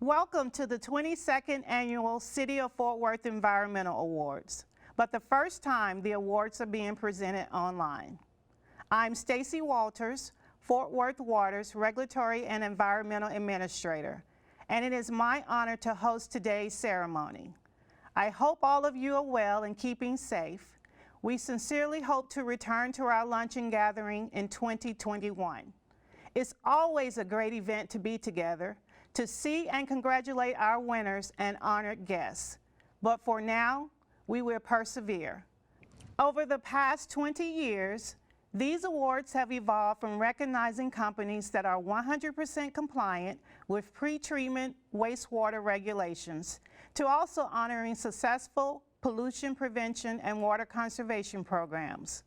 Welcome to the 22nd Annual City of Fort Worth Environmental Awards, but the first time the awards are being presented online. I'm Stacy Walters, Fort Worth Water's Regulatory and Environmental Administrator, and it is my honor to host today's ceremony. I hope all of you are well and keeping safe. We sincerely hope to return to our luncheon gathering in 2021. It's always a great event to be together, to see and congratulate our winners and honored guests. But for now, we will persevere. Over the past 20 years, these awards have evolved from recognizing companies that are 100% compliant with pre-treatment wastewater regulations to also honoring successful pollution prevention and water conservation programs.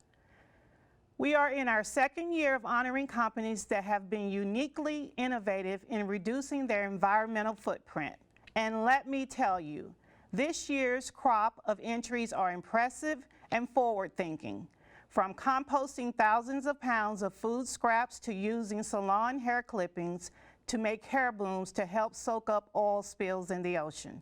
We are in our second year of honoring companies that have been uniquely innovative in reducing their environmental footprint. And let me tell you, this year's crop of entries are impressive and forward-thinking. From composting thousands of pounds of food scraps to using salon hair clippings to make hair booms to help soak up oil spills in the ocean.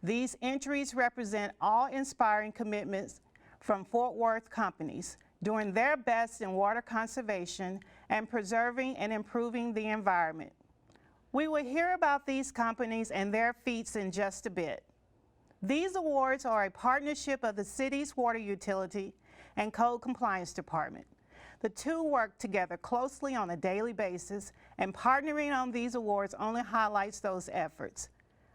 These entries represent awe-inspiring commitments from Fort Worth companies doing their best in water conservation and preserving and improving the environment. We will hear about these companies and their feats in just a bit. These awards are a partnership of the city's water utility and code compliance department. The two work together closely on a daily basis, and partnering on these awards only highlights those efforts.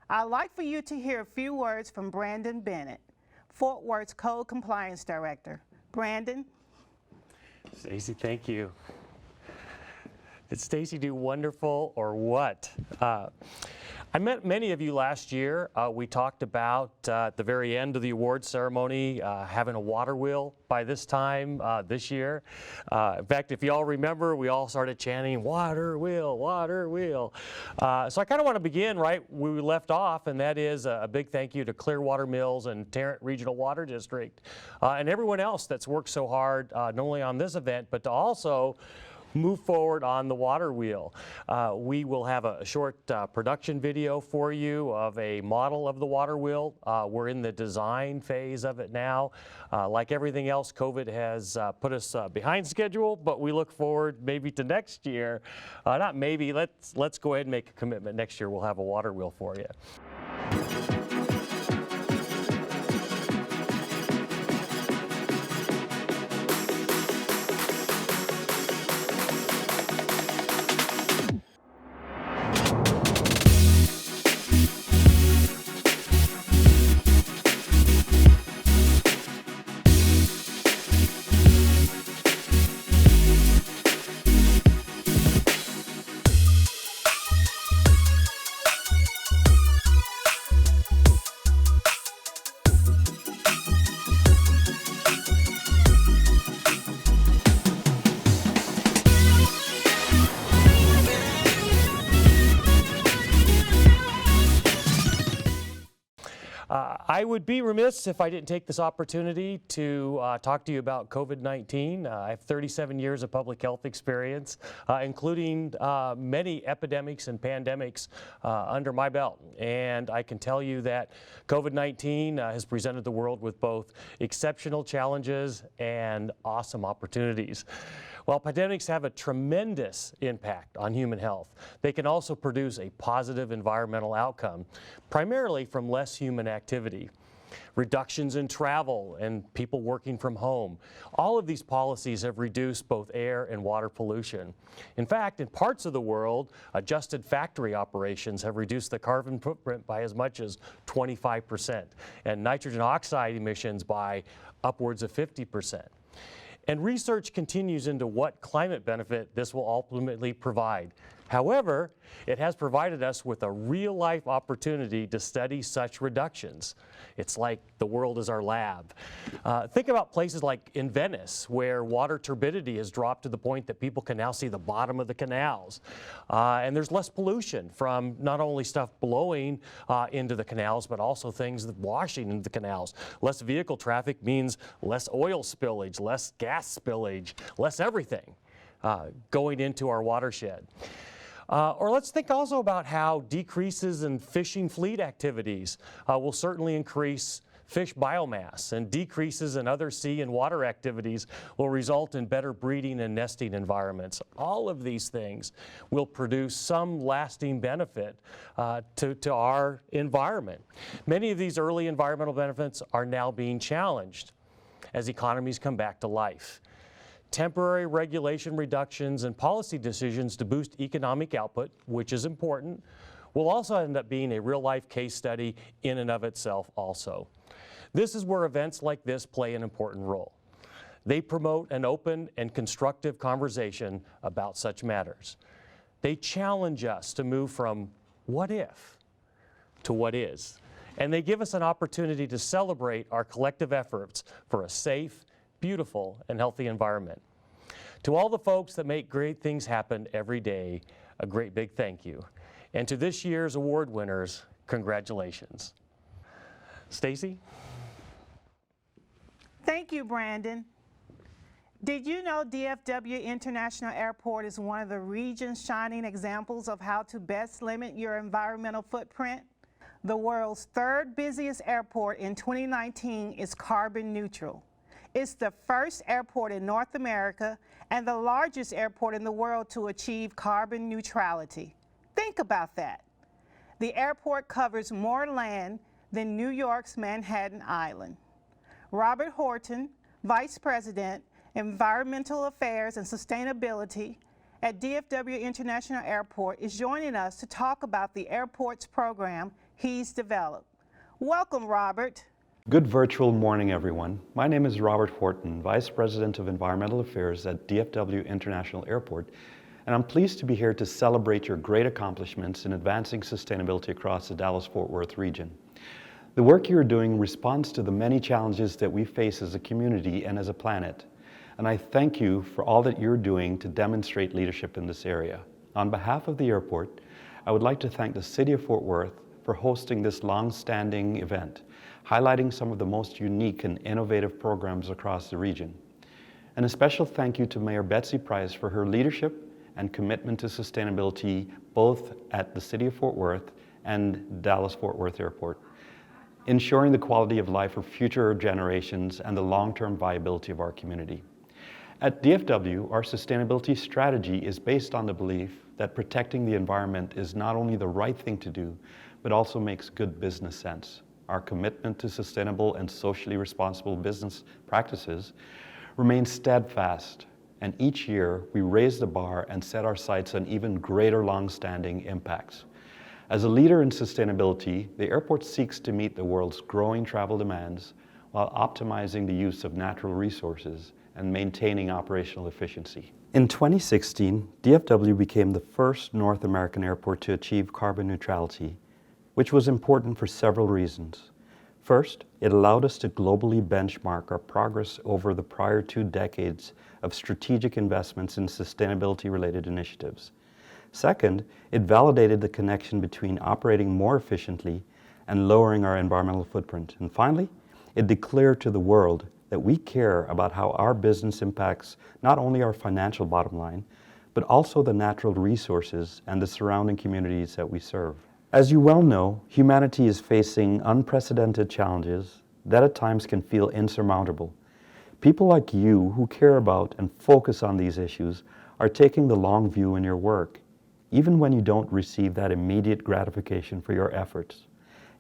I'd like for you to hear a few words from Brandon Bennett, Fort Worth's Code Compliance Director. Brandon? Stacy, thank you. Did Stacy do wonderful or what? I met many of you last year. We talked about at the very end of the award ceremony having a water wheel by this time this year. In fact, if you all remember, we all started chanting, "Water wheel, water wheel." So I kind of want to begin right where we left off, and that is a big thank you to Clearwater Mills and Tarrant Regional Water District and everyone else that's worked so hard, not only on this event, but to also move forward on the water wheel. We will have a short production video for you of a model of the water wheel. We're in the design phase of it now. Like everything else, COVID has put us behind schedule, but we look forward maybe to next year. Not maybe, let's go ahead and make a commitment. Next year we'll have a water wheel for you. I would be remiss if I didn't take this opportunity to talk to you about COVID-19. I have 37 years of public health experience, including many epidemics and pandemics under my belt. And I can tell you that COVID-19 has presented the world with both exceptional challenges and awesome opportunities. While pandemics have a tremendous impact on human health, they can also produce a positive environmental outcome, primarily from less human activity. Reductions in travel and people working from home. All of these policies have reduced both air and water pollution. In fact, in parts of the world, adjusted factory operations have reduced the carbon footprint by as much as 25%, and nitrogen oxide emissions by upwards of 50%. And research continues into what climate benefit this will ultimately provide. However, it has provided us with a real-life opportunity to study such reductions. It's like the world is our lab. Think about places like in Venice, where water turbidity has dropped to the point that people can now see the bottom of the canals. And there's less pollution from not only stuff blowing into the canals, but also things that washing into the canals. Less vehicle traffic means less oil spillage, less gas spillage, less everything going into our watershed. Or let's think also about how decreases in fishing fleet activities will certainly increase fish biomass, and decreases in other sea and water activities will result in better breeding and nesting environments. All of these things will produce some lasting benefit to our environment. Many of these early environmental benefits are now being challenged as economies come back to life. Temporary regulation reductions and policy decisions to boost economic output, which is important, will also end up being a real-life case study in and of itself also. This is where events like this play an important role. They promote an open and constructive conversation about such matters. They challenge us to move from what if to what is. And they give us an opportunity to celebrate our collective efforts for a safe, beautiful, and healthy environment. To all the folks that make great things happen every day, a great big thank you. And to this year's award winners, congratulations. Stacy? Thank you, Brandon. Did you know DFW International Airport is one of the region's shining examples of how to best limit your environmental footprint? The world's third busiest airport in 2019 is carbon neutral. It's the first airport in North America and the largest airport in the world to achieve carbon neutrality. Think about that. The airport covers more land than New York's Manhattan Island. Robert Horton, Vice President, Environmental Affairs and Sustainability at DFW International Airport, is joining us to talk about the airport's program he's developed. Welcome, Robert. Good virtual morning, everyone. My name is Robert Horton, Vice President of Environmental Affairs at DFW International Airport, and I'm pleased to be here to celebrate your great accomplishments in advancing sustainability across the Dallas-Fort Worth region. The work you're doing responds to the many challenges that we face as a community and as a planet, and I thank you for all that you're doing to demonstrate leadership in this area. On behalf of the airport, I would like to thank the City of Fort Worth for hosting this long-standing event, highlighting some of the most unique and innovative programs across the region. And a special thank you to Mayor Betsy Price for her leadership and commitment to sustainability both at the City of Fort Worth and Dallas-Fort Worth Airport, ensuring the quality of life for future generations and the long-term viability of our community. At DFW, our sustainability strategy is based on the belief that protecting the environment is not only the right thing to do, but also makes good business sense. Our commitment to sustainable and socially responsible business practices remains steadfast, and each year we raise the bar and set our sights on even greater long-standing impacts. As a leader in sustainability, the airport seeks to meet the world's growing travel demands while optimizing the use of natural resources and maintaining operational efficiency. In 2016, DFW became the first North American airport to achieve carbon neutrality, which was important for several reasons. First, it allowed us to globally benchmark our progress over the prior 2 decades of strategic investments in sustainability-related initiatives. Second, it validated the connection between operating more efficiently and lowering our environmental footprint. And finally, it declared to the world that we care about how our business impacts not only our financial bottom line, but also the natural resources and the surrounding communities that we serve. As you well know, humanity is facing unprecedented challenges that at times can feel insurmountable. People like you who care about and focus on these issues are taking the long view in your work, even when you don't receive that immediate gratification for your efforts.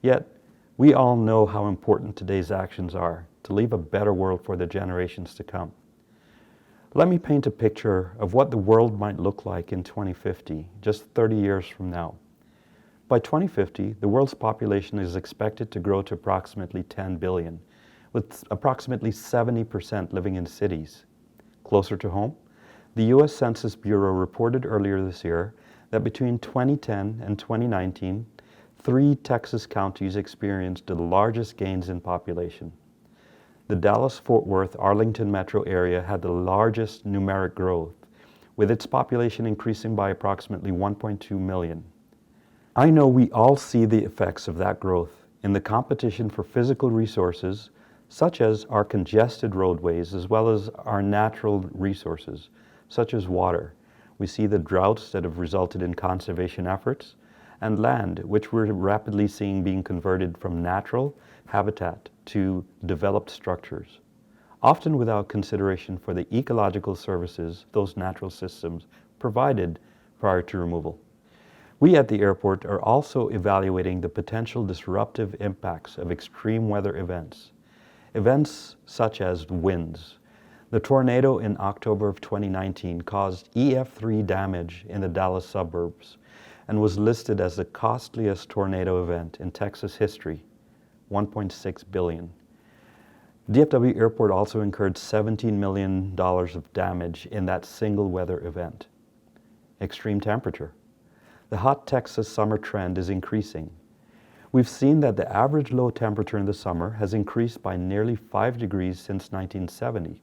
Yet, we all know how important today's actions are to leave a better world for the generations to come. Let me paint a picture of what the world might look like in 2050, just 30 years from now. By 2050, the world's population is expected to grow to approximately 10 billion, with approximately 70% living in cities. Closer to home, the U.S. Census Bureau reported earlier this year that between 2010 and 2019, 3 Texas counties experienced the largest gains in population. The Dallas-Fort Worth-Arlington metro area had the largest numeric growth, with its population increasing by approximately 1.2 million. I know we all see the effects of that growth in the competition for physical resources, such as our congested roadways, as well as our natural resources, such as water. We see the droughts that have resulted in conservation efforts, and land, which we're rapidly seeing being converted from natural habitat to developed structures, often without consideration for the ecological services those natural systems provided prior to removal. We at the airport are also evaluating the potential disruptive impacts of extreme weather events. Events such as winds. The tornado in October of 2019 caused EF3 damage in the Dallas suburbs and was listed as the costliest tornado event in Texas history, $1.6 billion. DFW Airport also incurred $17 million of damage in that single weather event. Extreme temperature. The hot Texas summer trend is increasing. We've seen that the average low temperature in the summer has increased by nearly 5 degrees since 1970.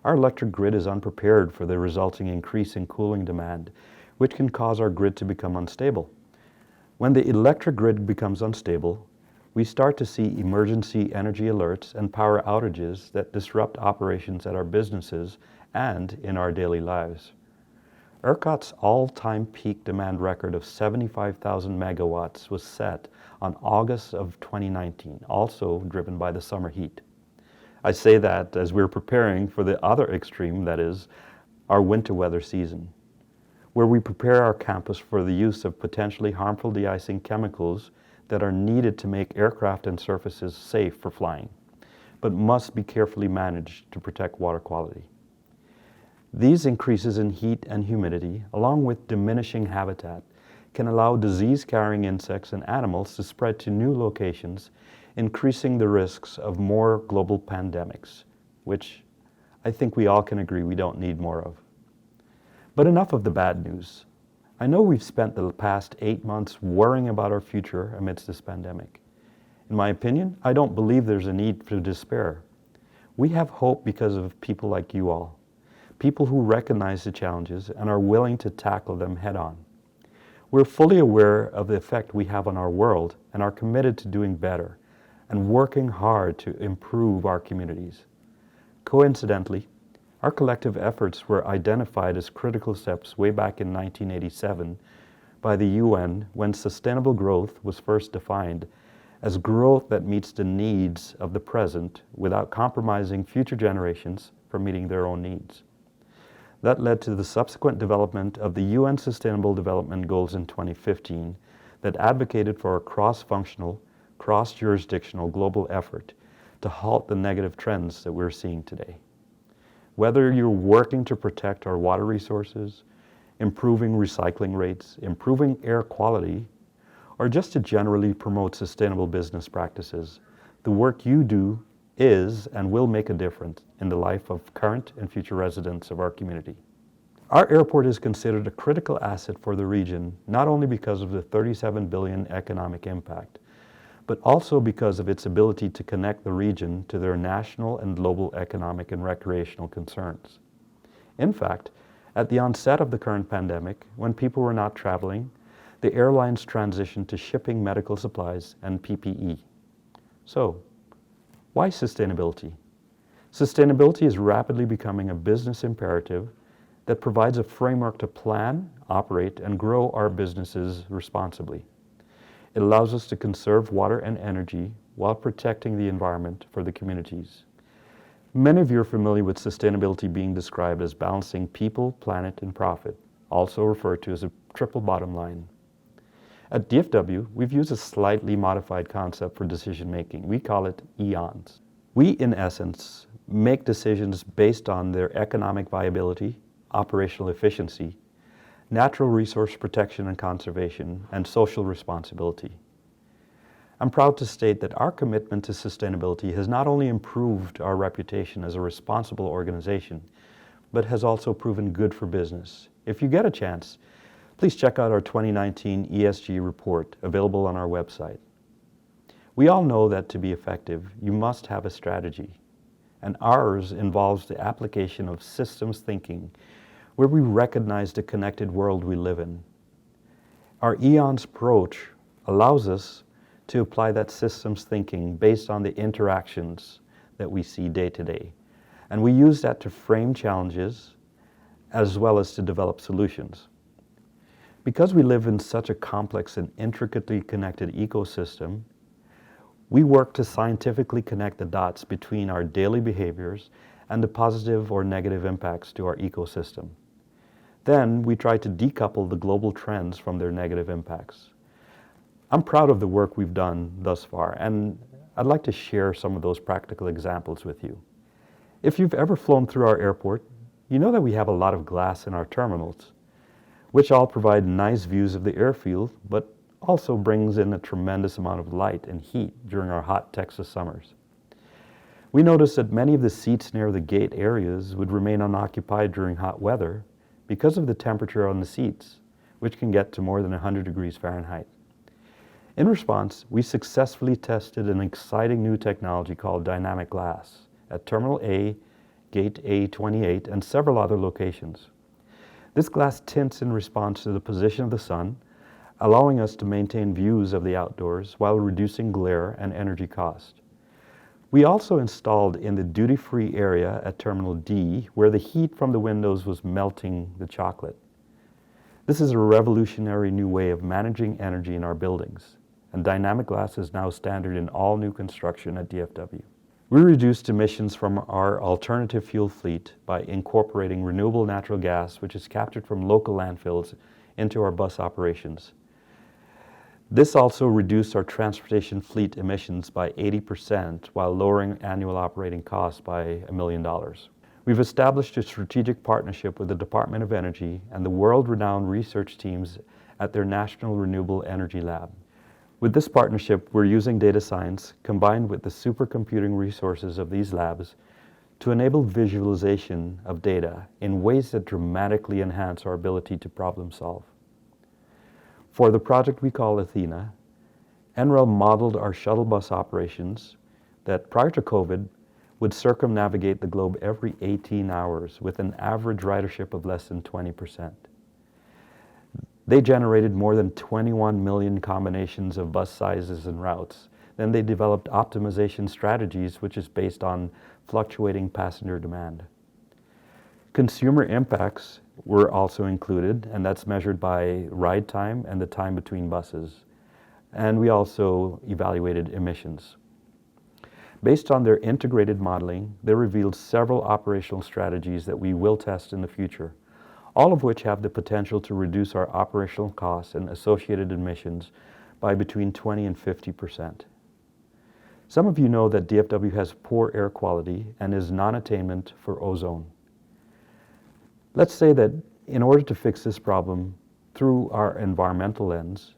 Our electric grid is unprepared for the resulting increase in cooling demand, which can cause our grid to become unstable. When the electric grid becomes unstable, we start to see emergency energy alerts and power outages that disrupt operations at our businesses and in our daily lives. ERCOT's all-time peak demand record of 75,000 megawatts was set on August of 2019, also driven by the summer heat. I say that as we're preparing for the other extreme, that is, our winter weather season, where we prepare our campus for the use of potentially harmful de-icing chemicals that are needed to make aircraft and surfaces safe for flying, but must be carefully managed to protect water quality. These increases in heat and humidity, along with diminishing habitat, can allow disease-carrying insects and animals to spread to new locations, increasing the risks of more global pandemics, which I think we all can agree we don't need more of. But enough of the bad news. I know we've spent the past 8 months worrying about our future amidst this pandemic. In my opinion, I don't believe there's a need for despair. We have hope because of people like you all, people who recognize the challenges and are willing to tackle them head-on. We're fully aware of the effect we have on our world and are committed to doing better and working hard to improve our communities. Coincidentally, Our collective efforts were identified as critical steps way back in 1987 by the UN when sustainable growth was first defined as growth that meets the needs of the present without compromising future generations from meeting their own needs. That led to the subsequent development of the UN Sustainable Development Goals in 2015 that advocated for a cross-functional, cross-jurisdictional global effort to halt the negative trends that we're seeing today. Whether you're working to protect our water resources, improving recycling rates, improving air quality, or just to generally promote sustainable business practices, the work you do is and will make a difference in the life of current and future residents of our community. Our airport is considered a critical asset for the region, not only because of the $37 billion economic impact, but also because of its ability to connect the region to their national and global economic and recreational concerns. In fact, at the onset of the current pandemic, when people were not traveling, the airlines transitioned to shipping medical supplies and PPE. So, why sustainability? Sustainability is rapidly becoming a business imperative that provides a framework to plan, operate, and grow our businesses responsibly. It allows us to conserve water and energy while protecting the environment for the communities. Many of you are familiar with sustainability being described as balancing people, planet, and profit, also referred to as a triple bottom line. At DFW, we've used a slightly modified concept for decision making. We call it EONs. We, in essence, make decisions based on their economic viability, operational efficiency, natural resource protection and conservation, and social responsibility. I'm proud to state that our commitment to sustainability has not only improved our reputation as a responsible organization, but has also proven good for business. If you get a chance, please check out our 2019 ESG report available on our website. We all know that to be effective, you must have a strategy, and ours involves the application of systems thinking, where we recognize the connected world we live in. Our EONS approach allows us to apply that systems thinking based on the interactions that we see day to day. And we use that to frame challenges as well as to develop solutions. Because we live in such a complex and intricately connected ecosystem, we work to scientifically connect the dots between our daily behaviors and the positive or negative impacts to our ecosystem. Then we try to decouple the global trends from their negative impacts. I'm proud of the work we've done thus far, and I'd like to share some of those practical examples with you. If you've ever flown through our airport, you know that we have a lot of glass in our terminals, which all provide nice views of the airfield, but also brings in a tremendous amount of light and heat during our hot Texas summers. We noticed that many of the seats near the gate areas would remain unoccupied during hot weather because of the temperature on the seats, which can get to more than 100 degrees Fahrenheit. In response, we successfully tested an exciting new technology called dynamic glass at Terminal A, Gate A28, and several other locations. This glass tints in response to the position of the sun, allowing us to maintain views of the outdoors while reducing glare and energy cost. We also installed in the duty-free area at Terminal D, where the heat from the windows was melting the chocolate. This is a revolutionary new way of managing energy in our buildings, and dynamic glass is now standard in all new construction at DFW. We reduced emissions from our alternative fuel fleet by incorporating renewable natural gas, which is captured from local landfills, into our bus operations. This also reduced our transportation fleet emissions by 80% while lowering annual operating costs by $1 million. We've established a strategic partnership with the Department of Energy and the world-renowned research teams at their National Renewable Energy Lab. With this partnership, we're using data science combined with the supercomputing resources of these labs to enable visualization of data in ways that dramatically enhance our ability to problem solve. For the project we call Athena, NREL modeled our shuttle bus operations that prior to COVID would circumnavigate the globe every 18 hours with an average ridership of less than 20%. They generated more than 21 million combinations of bus sizes and routes. Then they developed optimization strategies, which is based on fluctuating passenger demand. Consumer impacts were also included, and that's measured by ride time and the time between buses. And we also evaluated emissions. Based on their integrated modeling, they revealed several operational strategies that we will test in the future, all of which have the potential to reduce our operational costs and associated emissions by between 20 and 50%. Some of you know that DFW has poor air quality and is non-attainment for ozone. Let's say that in order to fix this problem through our environmental lens,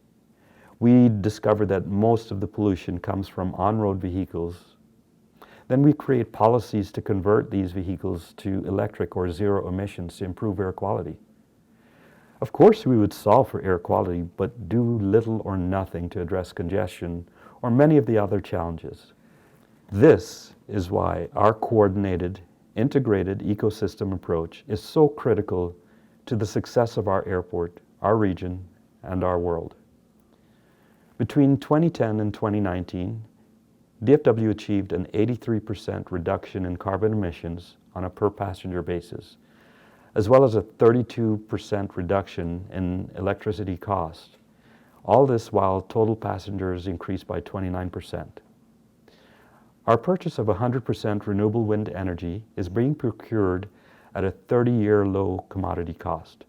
we discover that most of the pollution comes from on-road vehicles. Then we create policies to convert these vehicles to electric or zero emissions to improve air quality. Of course, we would solve for air quality, but do little or nothing to address congestion or many of the other challenges. This is why our coordinated, integrated ecosystem approach is so critical to the success of our airport, our region, and our world. Between 2010 and 2019, DFW achieved an 83% reduction in carbon emissions on a per passenger basis, as well as a 32% reduction in electricity cost. All this while total passengers increased by 29%. Our purchase of 100% renewable wind energy is being procured at a 30-year low commodity cost.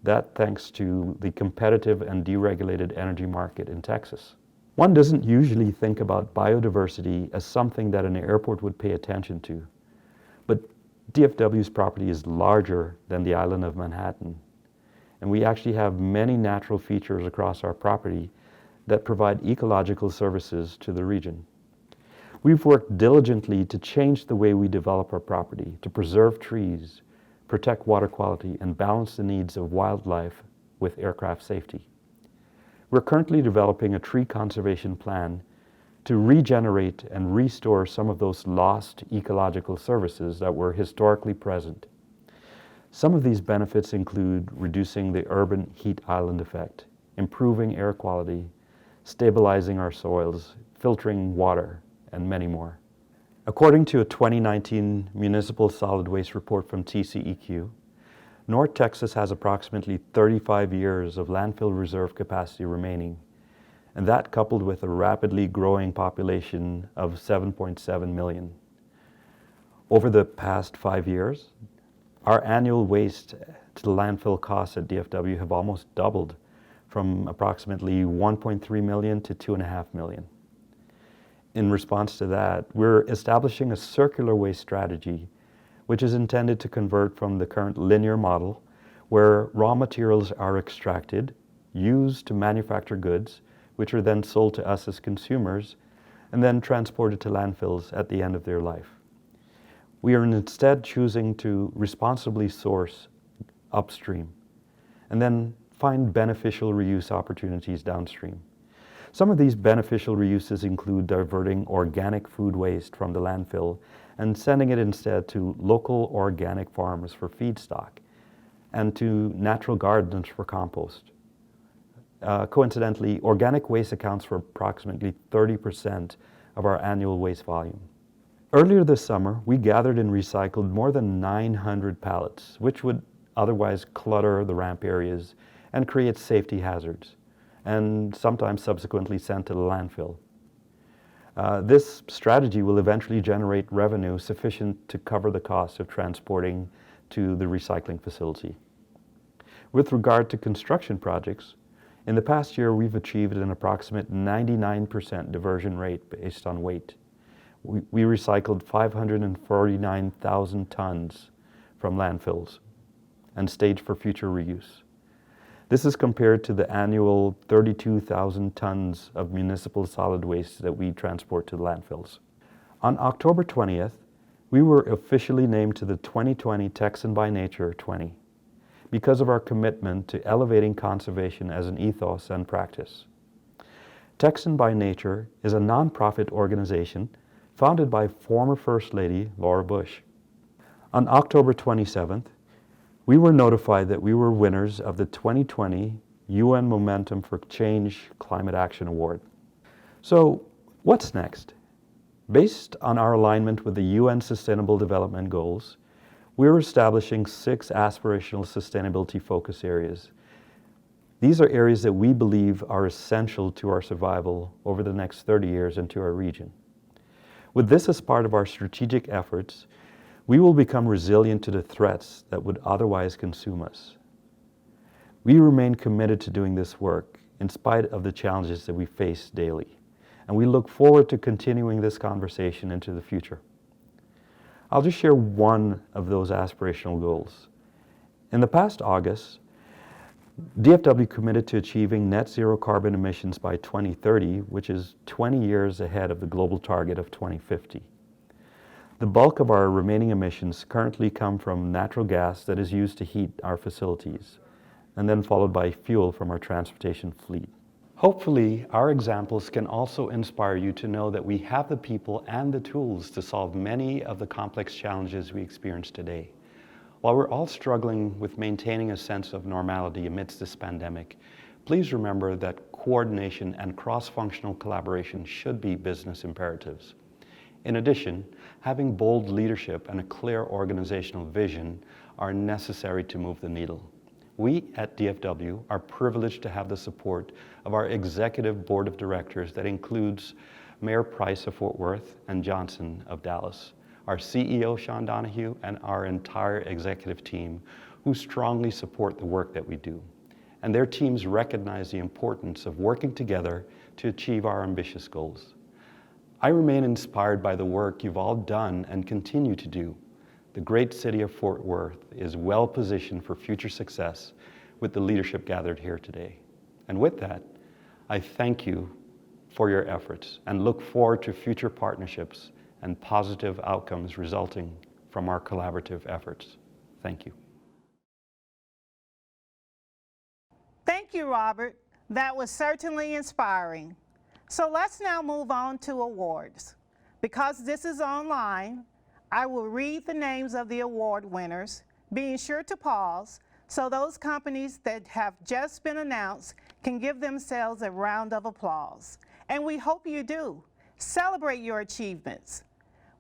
That thanks to the competitive and deregulated energy market in Texas. One doesn't usually think about biodiversity as something that an airport would pay attention to, but DFW's property is larger than the island of Manhattan, and we actually have many natural features across our property that provide ecological services to the region. We've worked diligently to change the way we develop our property, to preserve trees, protect water quality, and balance the needs of wildlife with aircraft safety. We're currently developing a tree conservation plan to regenerate and restore some of those lost ecological services that were historically present. Some of these benefits include reducing the urban heat island effect, improving air quality, stabilizing our soils, filtering water, and many more. According to a 2019 Municipal Solid Waste report from TCEQ, North Texas has approximately 35 years of landfill reserve capacity remaining, and that coupled with a rapidly growing population of 7.7 million. Over the past 5 years, our annual waste to the landfill costs at DFW have almost doubled from approximately 1.3 million to 2.5 million. In response to that, we're establishing a circular waste strategy, which is intended to convert from the current linear model, where raw materials are extracted, used to manufacture goods, which are then sold to us as consumers, and then transported to landfills at the end of their life. We are instead choosing to responsibly source upstream, and then find beneficial reuse opportunities downstream. Some of these beneficial reuses include diverting organic food waste from the landfill and sending it instead to local organic farms for feedstock and to natural gardens for compost. Coincidentally, organic waste accounts for approximately 30% of our annual waste volume. Earlier this summer, we gathered and recycled more than 900 pallets, which would otherwise clutter the ramp areas and create safety hazards, and sometimes subsequently sent to the landfill. This strategy will eventually generate revenue sufficient to cover the cost of transporting to the recycling facility. With regard to construction projects, in the past year we've achieved an approximate 99% diversion rate based on weight. We recycled 549,000 tons from landfills and staged for future reuse. This is compared to the annual 32,000 tons of municipal solid waste that we transport to the landfills. On October 20th, we were officially named to the 2020 Texan by Nature 20 because of our commitment to elevating conservation as an ethos and practice. Texan by Nature is a nonprofit organization founded by former First Lady Laura Bush. On October 27th, we were notified that we were winners of the 2020 UN Momentum for Change Climate Action Award. So, what's next? Based on our alignment with the UN Sustainable Development Goals, we're establishing 6 aspirational sustainability focus areas. These are areas that we believe are essential to our survival over the next 30 years and to our region. With this as part of our strategic efforts, we will become resilient to the threats that would otherwise consume us. We remain committed to doing this work in spite of the challenges that we face daily, and we look forward to continuing this conversation into the future. I'll just share one of those aspirational goals. In the past August, DFW committed to achieving net zero carbon emissions by 2030, which is 20 years ahead of the global target of 2050. The bulk of our remaining emissions currently come from natural gas that is used to heat our facilities, and then followed by fuel from our transportation fleet. Hopefully, our examples can also inspire you to know that we have the people and the tools to solve many of the complex challenges we experience today. While we're all struggling with maintaining a sense of normality amidst this pandemic, please remember that coordination and cross-functional collaboration should be business imperatives. In addition, having bold leadership and a clear organizational vision are necessary to move the needle. We at DFW are privileged to have the support of our executive board of directors that includes Mayor Price of Fort Worth and Johnson of Dallas, our CEO Sean Donahue, and our entire executive team who strongly support the work that we do. And their teams recognize the importance of working together to achieve our ambitious goals. I remain inspired by the work you've all done and continue to do. The great city of Fort Worth is well positioned for future success with the leadership gathered here today. And with that, I thank you for your efforts and look forward to future partnerships and positive outcomes resulting from our collaborative efforts. Thank you. Thank you, Robert. That was certainly inspiring. So let's now move on to awards. Because this is online, I will read the names of the award winners, being sure to pause so those companies that have just been announced can give themselves a round of applause. And we hope you do. Celebrate your achievements.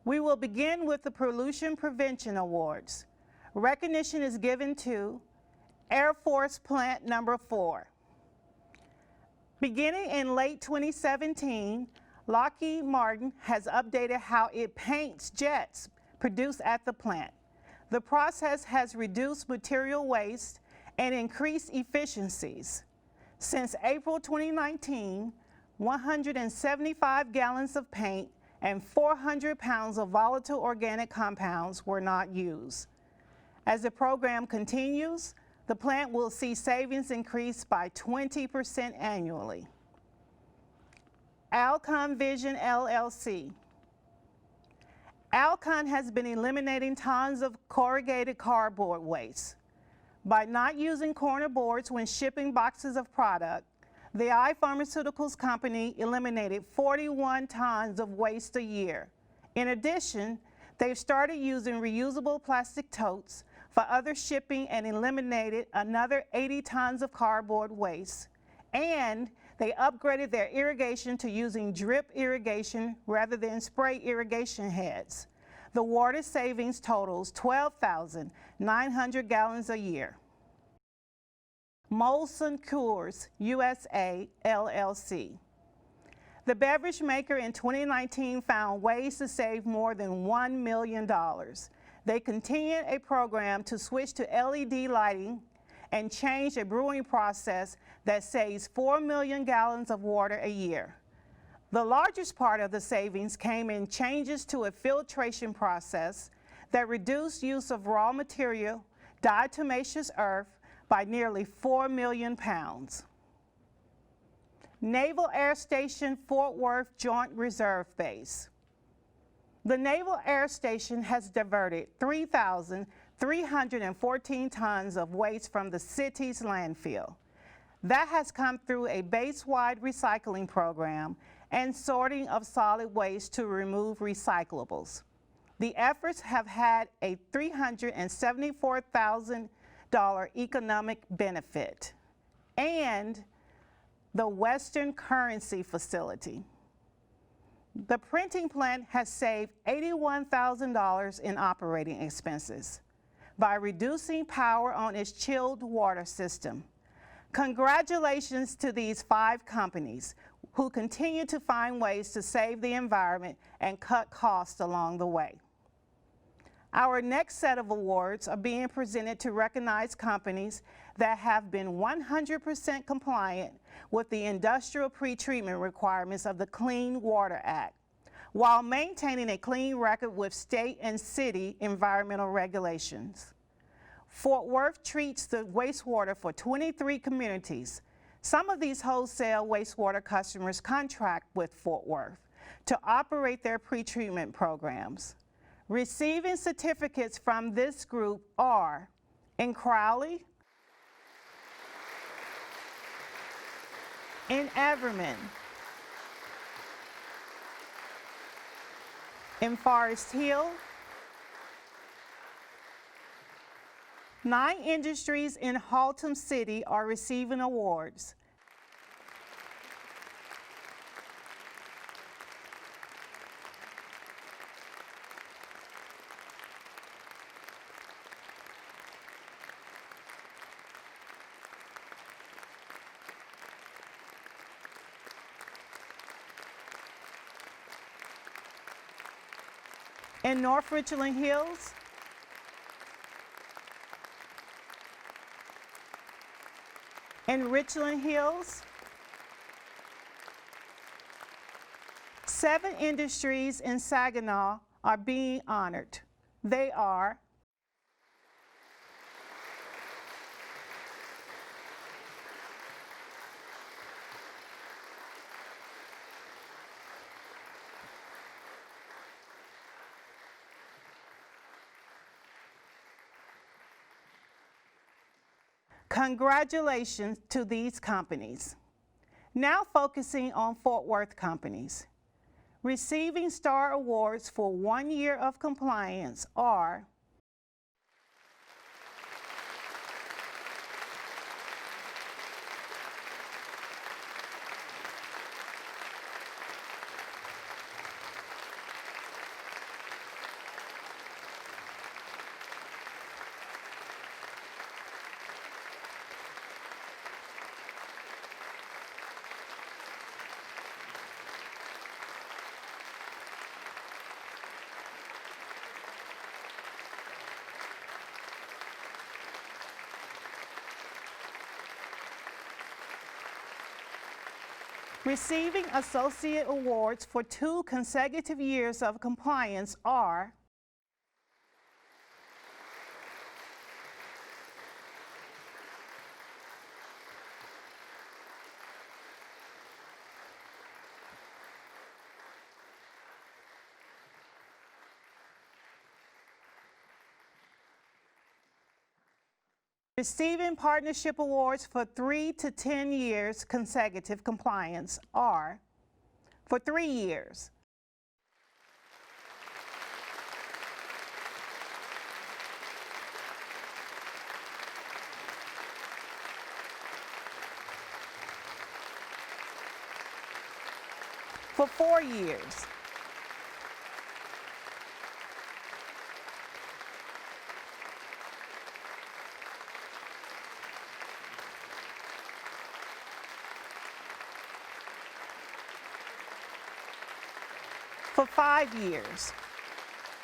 We will begin with the Pollution Prevention Awards. Recognition is given to Air Force Plant Number 4. Beginning in late 2017, Lockheed Martin has updated how it paints jets produced at the plant. The process has reduced material waste and increased efficiencies. Since April 2019, 175 gallons of paint and 400 pounds of volatile organic compounds were not used. As the program continues, the plant will see savings increase by 20% annually. Alcon Vision LLC. Alcon has been eliminating tons of corrugated cardboard waste. By not using corner boards when shipping boxes of product, the eye pharmaceuticals company eliminated 41 tons of waste a year. In addition, they've started using reusable plastic totes for other shipping and eliminated another 80 tons of cardboard waste. And they upgraded their irrigation to using drip irrigation rather than spray irrigation heads. The water savings totals 12,900 gallons a year. Molson Coors USA LLC. The beverage maker in 2019 found ways to save more than $1 million. They continued a program to switch to LED lighting and change a brewing process that saves 4 million gallons of water a year. The largest part of the savings came in changes to a filtration process that reduced use of raw material, diatomaceous earth, by nearly 4 million pounds. Naval Air Station Fort Worth Joint Reserve Base. The Naval Air Station has diverted 3,314 tons of waste from the city's landfill. That has come through a base-wide recycling program and sorting of solid waste to remove recyclables. The efforts have had a $374,000 economic benefit. And the Western Currency Facility. The printing plant has saved $81,000 in operating expenses. by reducing power on its chilled water system. Congratulations to these 5 companies who continue to find ways to save the environment and cut costs along the way. Our next set of awards are being presented to recognize companies that have been 100% compliant with the industrial pretreatment requirements of the Clean Water Act, while maintaining a clean record with state and city environmental regulations. Fort Worth treats the wastewater for 23 communities. Some of these wholesale wastewater customers contract with Fort Worth to operate their pretreatment programs. Receiving certificates from this group are in Crowley, in Everman, in Forest Hill, 9 industries in Horton City are receiving awards. In North Richland Hills, in Richland Hills, 7 industries in Saginaw are being honored. They are Congratulations to these companies. Now focusing on Fort Worth companies. Receiving STAR awards for 1 year of compliance are Receiving associate awards for 2 consecutive years of compliance are Receiving partnership awards for 3 to 10 years consecutive compliance are for 3 years. For 4 years. For 5 years,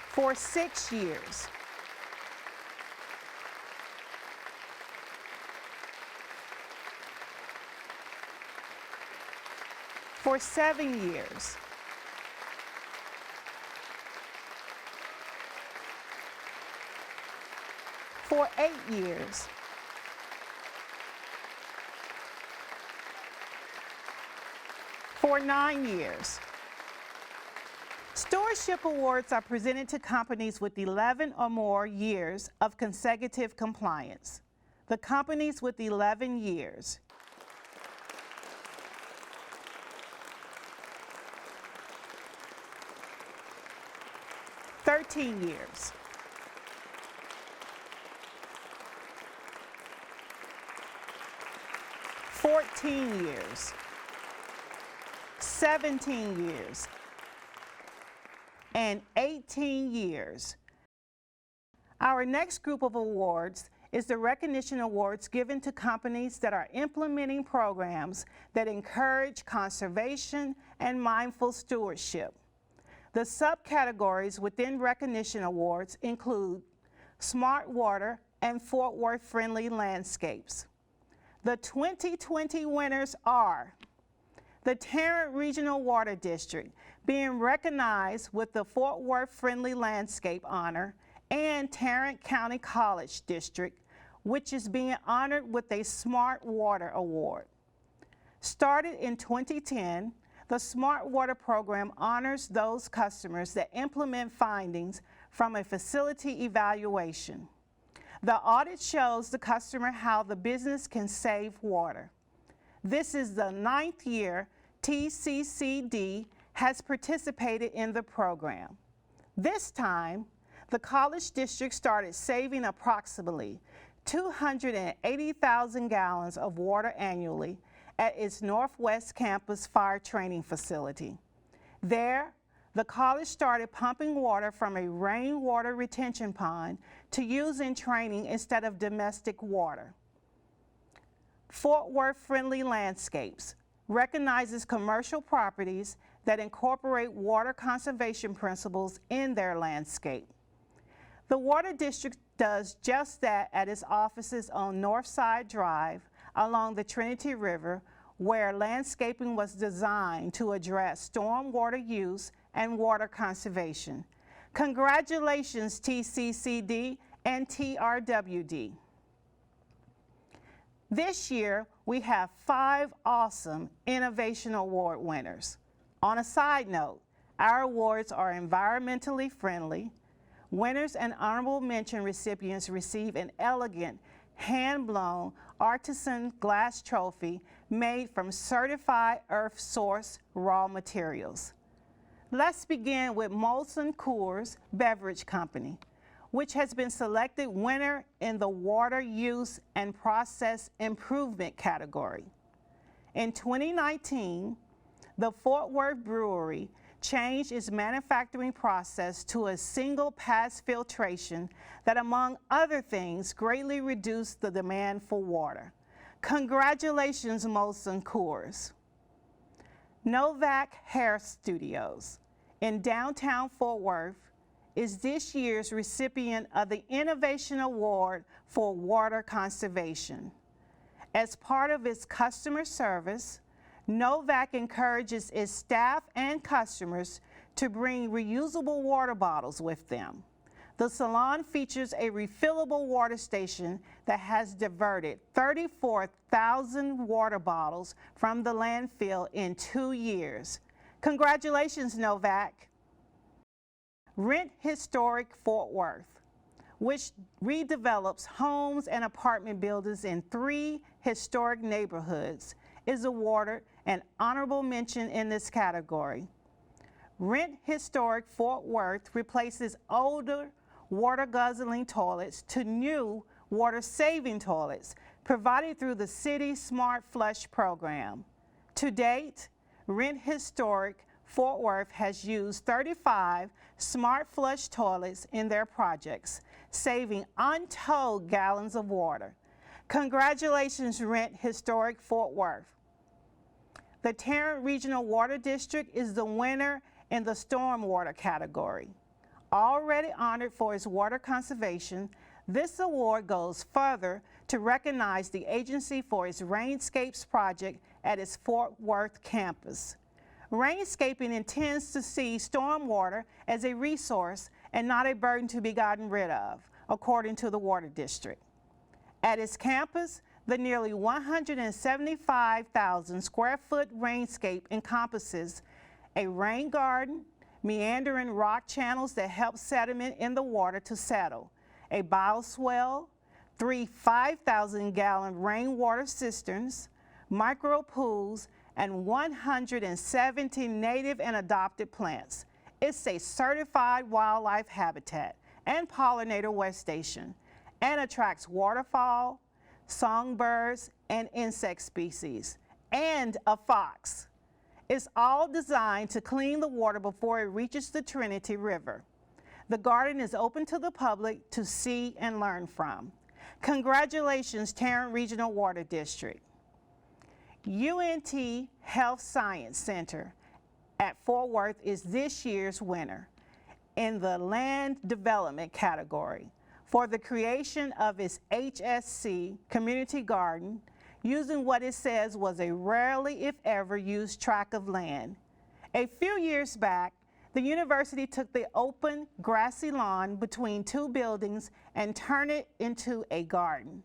for 6 years, for 7 years, for 8 years, for 9 years. Stewardship awards are presented to companies with 11 or more years of consecutive compliance. The companies with 11 years. "13 years. "14 years. 17 years. And 18 years. Our next group of awards is the recognition awards given to companies that are implementing programs that encourage conservation and mindful stewardship. The subcategories within recognition awards include Smart Water and Fort Worth Friendly Landscapes. The 2020 winners are the Tarrant Regional Water District, being recognized with the Fort Worth Friendly Landscape honor, and Tarrant County College District, which is being honored with a Smart Water Award. Started in 2010, the Smart Water program honors those customers that implement findings from a facility evaluation. The audit shows the customer how the business can save water. This is the 9th year TCCD has participated in the program. This time, the College District started saving approximately 280,000 gallons of water annually at its Northwest Campus Fire Training Facility. There, the college started pumping water from a rainwater retention pond to use in training instead of domestic water. Fort Worth Friendly Landscapes recognizes commercial properties that incorporate water conservation principles in their landscape. The Water District does just that at its offices on Northside Drive along the Trinity River, where landscaping was designed to address stormwater use and water conservation. Congratulations, TCCD and TRWD. This year, we have 5 awesome Innovation Award winners. On a side note, our awards are environmentally friendly. Winners and honorable mention recipients receive an elegant, hand-blown artisan glass trophy made from certified earth source raw materials. Let's begin with Molson Coors Beverage Company, which has been selected winner in the Water Use and Process Improvement category. In 2019, the Fort Worth Brewery changed its manufacturing process to a single pass filtration that, among other things, greatly reduced the demand for water. Congratulations, Molson Coors. Novak Hair Studios in downtown Fort Worth is this year's recipient of the Innovation Award for Water Conservation. As part of its customer service, Novak encourages its staff and customers to bring reusable water bottles with them. The salon features a refillable water station that has diverted 34,000 water bottles from the landfill in 2 years. Congratulations, Novak. Rent Historic Fort Worth, which redevelops homes and apartment buildings in 3 historic neighborhoods, is awarded an honorable mention in this category. Rent Historic Fort Worth replaces older water-guzzling toilets to new water-saving toilets provided through the City Smart Flush program. To date, Rent Historic Fort Worth has used 35 Smart Flush toilets in their projects, saving untold gallons of water. Congratulations, Rent Historic Fort Worth. The Tarrant Regional Water District is the winner in the Stormwater category. Already honored for its water conservation, this award goes further to recognize the agency for its Rainscapes project at its Fort Worth campus. Rainscaping intends to see stormwater as a resource and not a burden to be gotten rid of, according to the Water District. At its campus, the nearly 175,000 square foot Rainscape encompasses a rain garden, meandering rock channels that help sediment in the water to settle, a bioswale, 3 5,000-gallon rainwater cisterns, micro pools, and 170 native and adopted plants. It's a certified wildlife habitat and pollinator wet station, and attracts waterfowl, songbirds, and insect species, and a fox. It's all designed to clean the water before it reaches the Trinity River. The garden is open to the public to see and learn from. Congratulations, Tarrant Regional Water District. UNT Health Science Center at Fort Worth is this year's winner in the land development category for the creation of its HSC community garden using what it says was a rarely if ever used tract of land. A few years back, the university took the open grassy lawn between two buildings and turned it into a garden.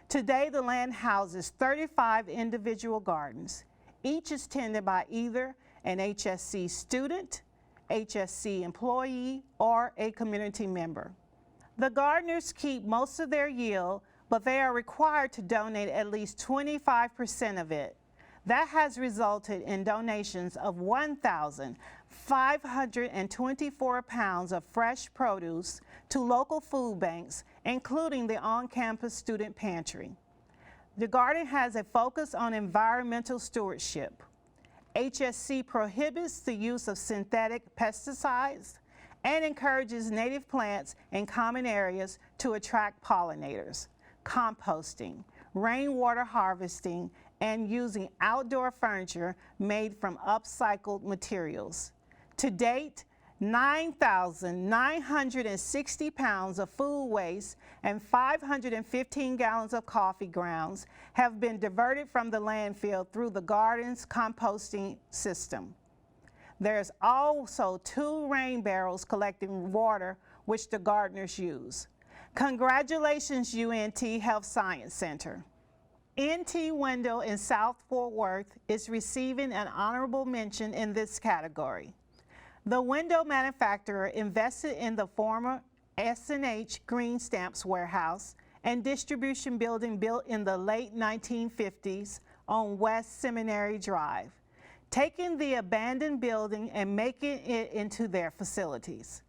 Today, the land houses 35 individual gardens. Each is tended by either an HSC student, HSC employee, or a community member. The gardeners keep most of their yield, but they are required to donate at least 25% of it. That has resulted in donations of 1,524 pounds of fresh produce to local food banks, including the on-campus student pantry. The garden has a focus on environmental stewardship. HSC prohibits the use of synthetic pesticides and encourages native plants in common areas to attract pollinators, composting, rainwater harvesting, and using outdoor furniture made from upcycled materials. To date, 9,960 pounds of food waste and 515 gallons of coffee grounds have been diverted from the landfill through the garden's composting system. There's also 2 rain barrels collecting water, which the gardeners use. Congratulations, UNT Health Science Center. NT Window in South Fort Worth is receiving an honorable mention in this category. The window manufacturer invested in the former S&H Green Stamps warehouse and distribution building built in the late 1950s on West Seminary Drive, taking the abandoned building and making it into their facilities.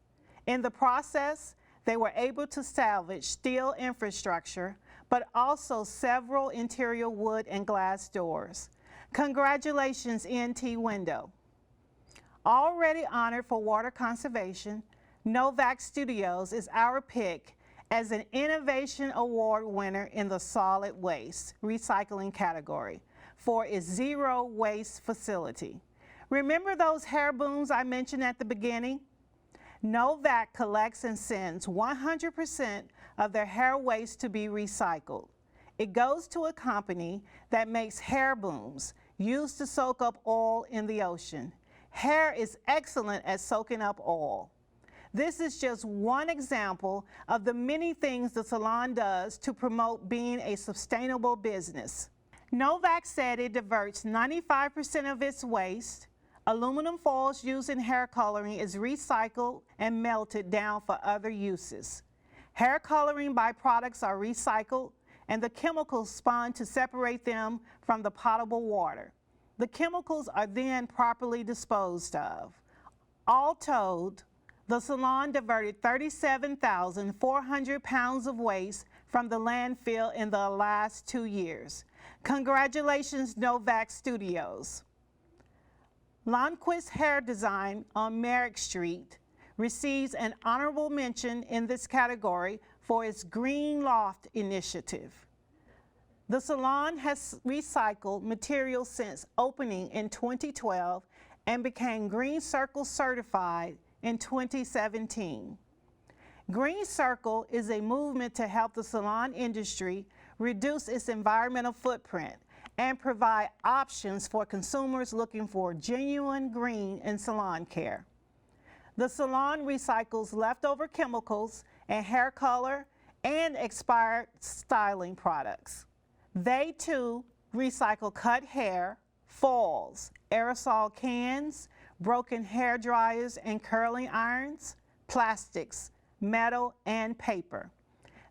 In the process, they were able to salvage steel infrastructure, but also several interior wood and glass doors. Congratulations, NT Window. Already honored for water conservation, Novak Studios is our pick as an Innovation Award winner in the solid waste recycling category for its zero waste facility. Remember those hair booms I mentioned at the beginning? Novak collects and sends 100% of their hair waste to be recycled. It goes to a company that makes hair booms used to soak up oil in the ocean. Hair is excellent at soaking up oil. This is just one example of the many things the salon does to promote being a sustainable business. Novak said it diverts 95% of its waste. Aluminum foils used in hair coloring is recycled and melted down for other uses. Hair coloring byproducts are recycled and the chemicals spun to separate them from the potable water. The chemicals are then properly disposed of. All told, the salon diverted 37,400 pounds of waste from the landfill in the last 2 years. Congratulations, Novak Studios. Lundquist Hair Design on Merrick Street receives an honorable mention in this category for its Green Loft initiative. The salon has recycled materials since opening in 2012 and became Green Circle certified in 2017. Green Circle is a movement to help the salon industry reduce its environmental footprint and provide options for consumers looking for genuine green in salon care. The salon recycles leftover chemicals and hair color and expired styling products. They too recycle cut hair, foils, aerosol cans, broken hair dryers and curling irons, plastics, metal, and paper.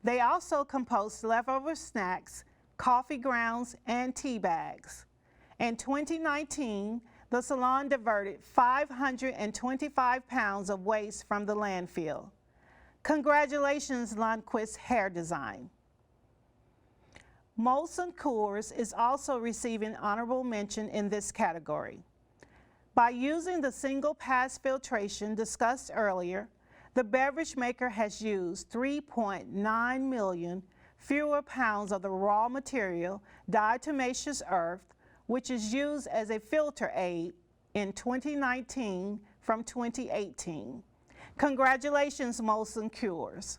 They also compost leftover snacks, coffee grounds, and tea bags. In 2019, the salon diverted 525 pounds of waste from the landfill. Congratulations, Lundquist Hair Design. Molson Coors is also receiving honorable mention in this category. By using the single pass filtration discussed earlier, The beverage maker has used 3.9 million fewer pounds of the raw material diatomaceous earth, which is used as a filter aid in 2019 from 2018. Congratulations, Molson Coors.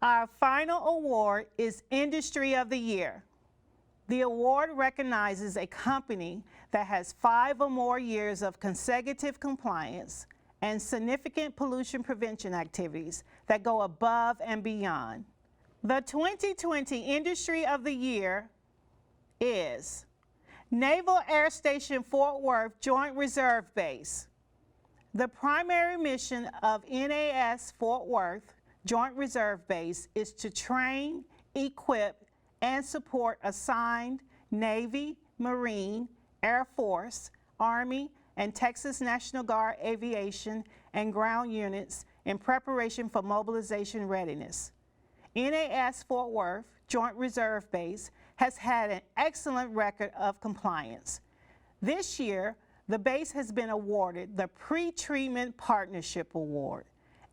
Our final award is Industry of the Year. The award recognizes a company that has 5 or more years of consecutive compliance and significant pollution prevention activities that go above and beyond. The 2020 Industry of the Year is Naval Air Station Fort Worth Joint Reserve Base. The primary mission of NAS Fort Worth Joint Reserve Base is to train, equip, and support assigned Navy, Marine, Air Force, Army, and Texas National Guard aviation and ground units in preparation for mobilization readiness. NAS Fort Worth Joint Reserve Base has had an excellent record of compliance. This year, the base has been awarded the Pre-Treatment Partnership Award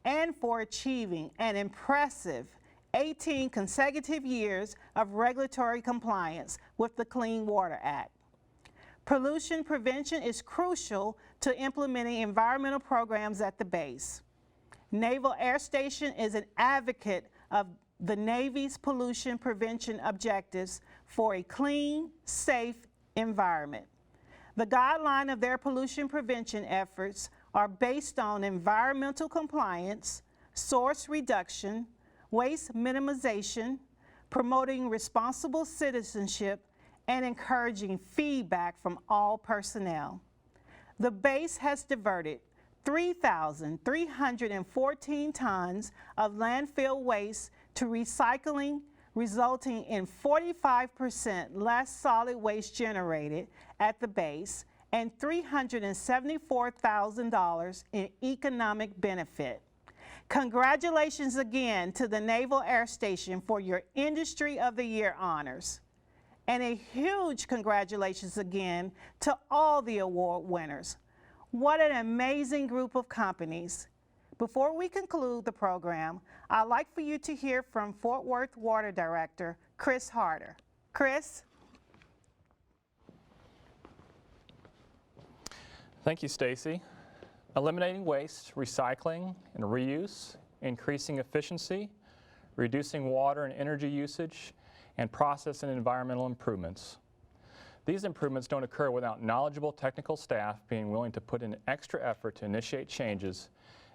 and for achieving an impressive 18 consecutive years of regulatory compliance with the Clean Water Act. Pollution prevention is crucial to implementing environmental programs at the base. Naval Air Station is an advocate of the Navy's pollution prevention objectives for a clean, safe environment. The guidelines of their pollution prevention efforts are based on environmental compliance, source reduction, waste minimization, promoting responsible citizenship, and encouraging feedback from all personnel. The base has diverted 3,314 tons of landfill waste to recycling, resulting in 45% less solid waste generated at the base and $374,000 in economic benefit. Congratulations again to the Naval Air Station for your Industry of the Year honors. And a huge congratulations again to all the award winners. What an amazing group of companies. Before we conclude the program, I'd like for you to hear from Fort Worth Water Director, Chris Harder. Chris? Thank you, Stacy. Eliminating waste, recycling, and reuse, increasing efficiency, reducing water and energy usage, and process and environmental improvements. These improvements don't occur without knowledgeable technical staff being willing to put in extra effort to initiate changes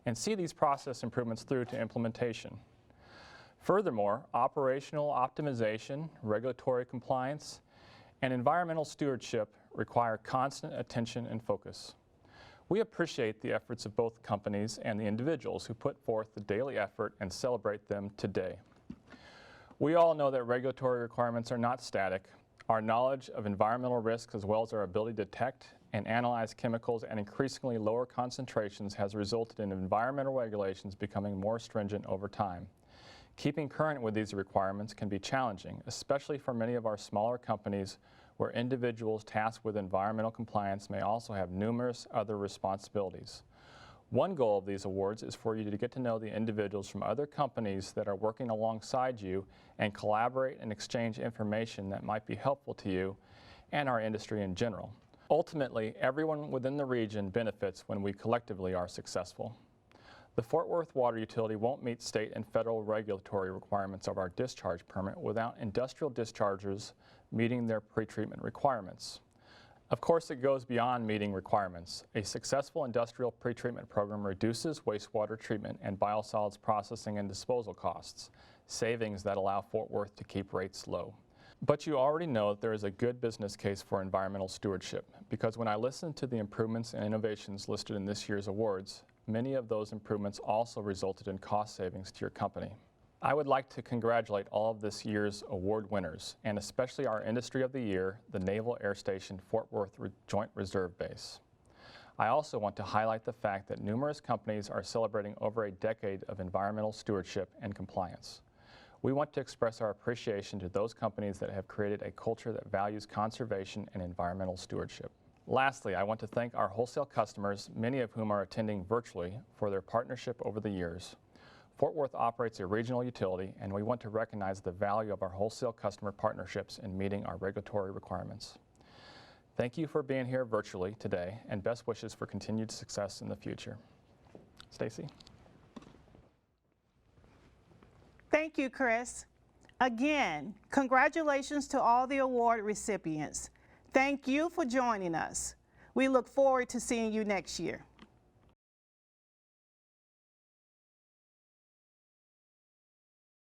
and see these process improvements through to implementation. Furthermore, operational optimization, regulatory compliance, and environmental stewardship require constant attention and focus. We appreciate the efforts of both companies and the individuals who put forth the daily effort and celebrate them today. We all know that regulatory requirements are not static. Our knowledge of environmental risks, as well as our ability to detect and analyze chemicals at increasingly lower concentrations, has resulted in environmental regulations becoming more stringent over time. Keeping current with these requirements can be challenging, especially for many of our smaller companies where individuals tasked with environmental compliance may also have numerous other responsibilities. One goal of these awards is for you to get to know the individuals from other companies that are working alongside you and collaborate and exchange information that might be helpful to you and our industry in general. Ultimately, everyone within the region benefits when we collectively are successful. The Fort Worth Water Utility won't meet state and federal regulatory requirements of our discharge permit without industrial dischargers meeting their pretreatment requirements. Of course, it goes beyond meeting requirements. A successful industrial pretreatment program reduces wastewater treatment and biosolids processing and disposal costs, savings that allow Fort Worth to keep rates low. But you already know that there is a good business case for environmental stewardship, because when I listened to the improvements and innovations listed in this year's awards, many of those improvements also resulted in cost savings to your company. I would like to congratulate all of this year's award winners, and especially our Industry of the Year, the Naval Air Station Fort Worth Joint Reserve Base. I also want to highlight the fact that numerous companies are celebrating over a decade of environmental stewardship and compliance. We want to express our appreciation to those companies that have created a culture that values conservation and environmental stewardship. Lastly, I want to thank our wholesale customers, many of whom are attending virtually, for their partnership over the years. Fort Worth operates a regional utility, and we want to recognize the value of our wholesale customer partnerships in meeting our regulatory requirements. Thank you for being here virtually today, and best wishes for continued success in the future. Stacy. Thank you, Chris. Again, congratulations to all the award recipients. Thank you for joining us. We look forward to seeing you next year.